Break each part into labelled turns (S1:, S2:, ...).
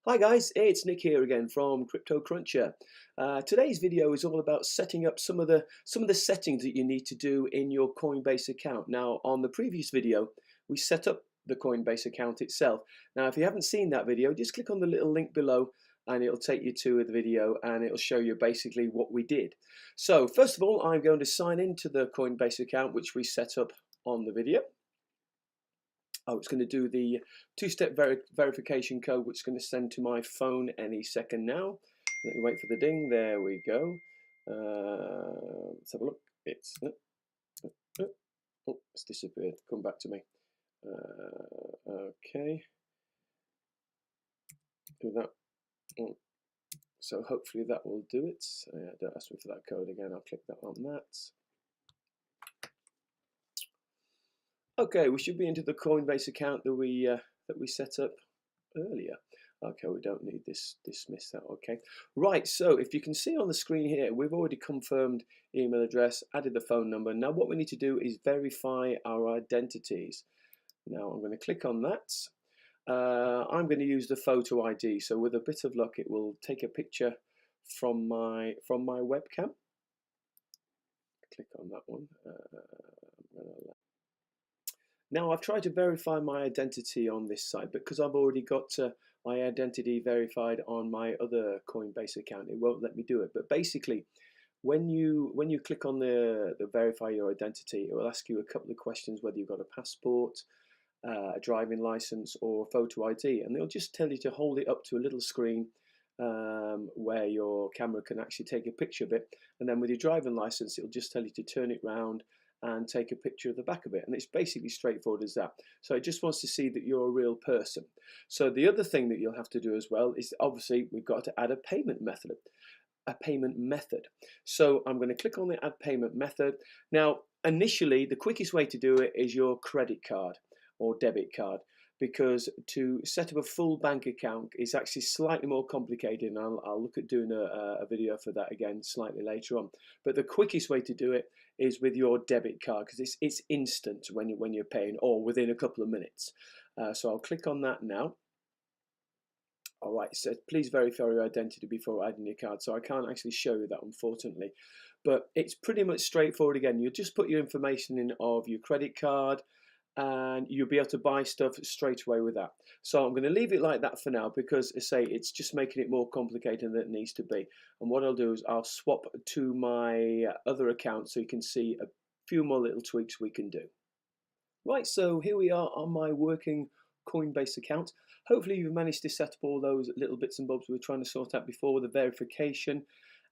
S1: Hi guys, it's Nick here again from CryptoCruncher. Today's video is all about setting up some of the settings that you need to do in your Coinbase account. Now, on the previous video, we set up the Coinbase account itself. Now, if you haven't seen that video, just click on the little link below and it'll take you to the video and it'll show you basically what we did. So, first of all, I'm going to sign into the Coinbase account which we set up on the video. It's going to do the two-step verification code, which is going to send to my phone any second now. Let me wait for the ding. There we go. Let's have a look. It's disappeared. Come back to me. Okay. Do that. So hopefully that will do it. Don't ask me for that code again. I'll click that on that. Okay, we should be into the Coinbase account that we set up earlier. Okay, we don't need this. Dismiss that. Okay, right. So if you can see on the screen here, we've already confirmed email address, added the phone number. Now what we need to do is verify our identities. Now I'm going to click on that. I'm going to use the photo ID. So with a bit of luck, it will take a picture from my webcam. Click on that one. Now I've tried to verify my identity on this site, but because I've already got my identity verified on my other Coinbase account, it won't let me do it. But basically, when you click on the verify your identity, it will ask you a couple of questions, whether you've got a passport, a driving license, or photo ID, and they'll just tell you to hold it up to a little screen where your camera can actually take a picture of it, and then with your driving license, it'll just tell you to turn it round and take a picture of the back of it. And it's basically straightforward as that. So it just wants to see that you're a real person. So the other thing that you'll have to do as well is, obviously, we've got to add a payment method. So I'm going to click on the add payment method. Now, initially, the quickest way to do it is your credit card or debit card, because to set up a full bank account is actually slightly more complicated, and I'll look at doing a video for that again slightly later on. But the quickest way to do it is with your debit card, because it's instant when you're paying, or within a couple of minutes. So I'll click on that now. All right, so please verify your identity before adding your card. So I can't actually show you that, unfortunately, but it's pretty much straightforward. Again, you'll just put your information in of your credit card, and you'll be able to buy stuff straight away with that. So I'm going to leave it like that for now, because I say it's just making it more complicated than it needs to be. And what I'll do is I'll swap to my other account so you can see a few more little tweaks we can do. Right, so here we are on my working Coinbase account. Hopefully you've managed to set up all those little bits and bobs we were trying to sort out before, the verification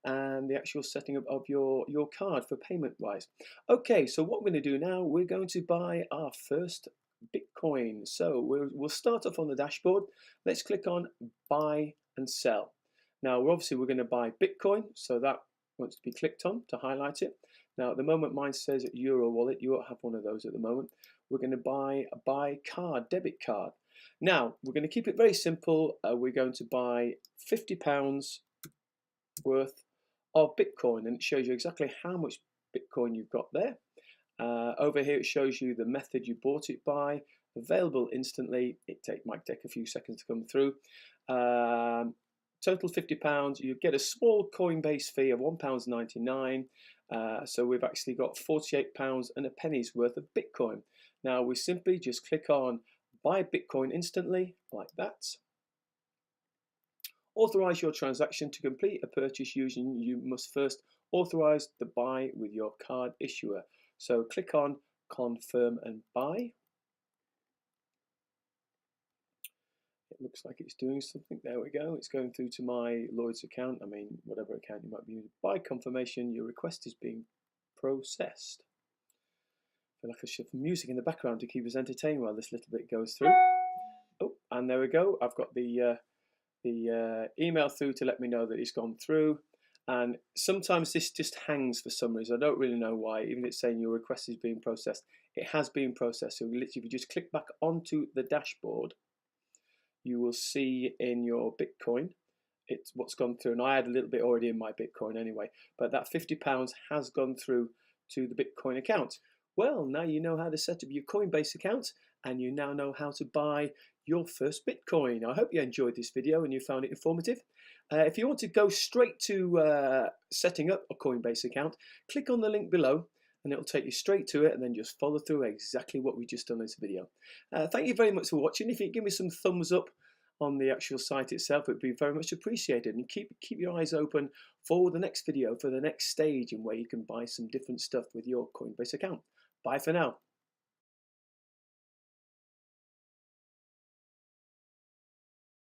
S1: and the actual setting up of your card for payment wise. Okay, so what we're going to do now, we're going to buy our first Bitcoin. So we'll start off on the dashboard. Let's click on buy and sell. Now we're going to buy Bitcoin, so that wants to be clicked on to highlight it. Now at the moment mine says Euro wallet. You won't have one of those at the moment. We're going to buy card, debit card. Now we're going to keep it very simple. We're going to buy £50 worth of Bitcoin, and it shows you exactly how much Bitcoin you've got there. Over here it shows you the method you bought it by, available instantly. Might take a few seconds to come through. Total £50. You get a small Coinbase fee of £1.99. So we've actually got £48 and a penny's worth of Bitcoin. Now we simply just click on buy Bitcoin instantly, like that. Authorize your transaction. To complete a purchase, you must first authorize the buy with your card issuer. So click on confirm and buy. It looks like it's doing something. There we go. It's going through to my Lloyd's account. I mean, whatever account you might be using. By confirmation, your request is being processed. I feel like I should have music in the background to keep us entertained while this little bit goes through. Oh, and there we go. I've got the email through to let me know that it's gone through, and sometimes this just hangs for some reason. I don't really know why. Even if it's saying your request is being processed, it has been processed. So literally, if you just click back onto the dashboard, you will see in your Bitcoin it's what's gone through, and I had a little bit already in my Bitcoin anyway, but that £50 has gone through to the Bitcoin account. Well, now you know how to set up your Coinbase account, and you now know how to buy your first Bitcoin. I hope you enjoyed this video and you found it informative. If you want to go straight to setting up a Coinbase account, click on the link below and it'll take you straight to it, and then just follow through exactly what we just done in this video. Thank you very much for watching. If you give me some thumbs up on the actual site itself, it would be very much appreciated, and keep your eyes open for the next video, for the next stage in where you can buy some different stuff with your Coinbase account. Bye for now.